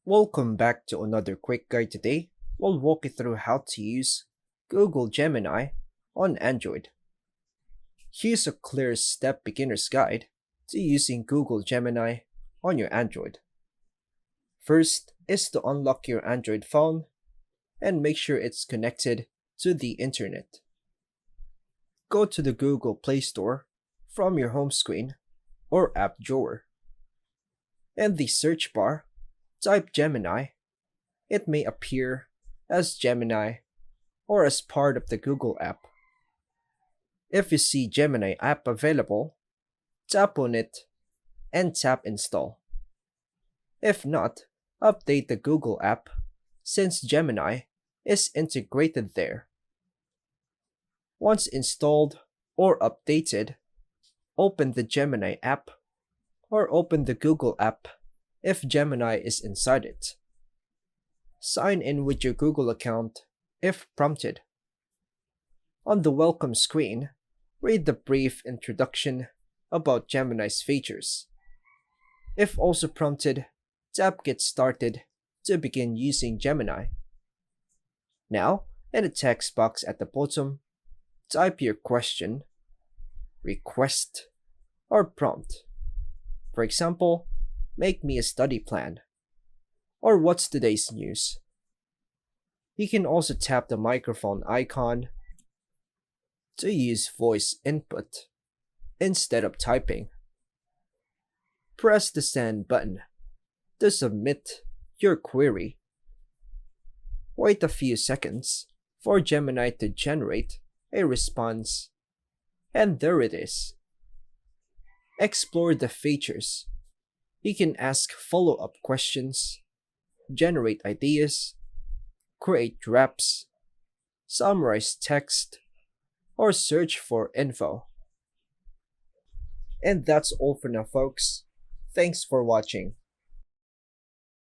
Welcome back to another quick guide today. We'll walk you through how to use Google Gemini on Android. Here's a clear step beginner's guide to using Google Gemini on your Android. First is to unlock your Android phone and make sure it's connected to the internet. Go to the Google Play Store from your home screen or app drawer. In the search bar, type Gemini. It may appear as Gemini or as part of the Google app. If you see Gemini app available, tap on it and tap install. If not, update the Google app since Gemini is integrated there. Once installed or updated, open the Gemini app or open the Google app if Gemini is inside it. Sign in with your Google account if prompted. On the welcome screen, read the brief introduction about Gemini's features. If also prompted, tap Get Started to begin using Gemini. Now, in the text box at the bottom, type your question, request, or prompt. For example, make me a study plan, or what's today's news. You can also tap the microphone icon to use voice input instead of typing. Press the send button to submit your query. Wait a few seconds for Gemini to generate a response, and there it is. Explore the features. You can ask follow-up questions, generate ideas, create drafts, summarize text, or search for info. And that's all for now, folks. Thanks for watching.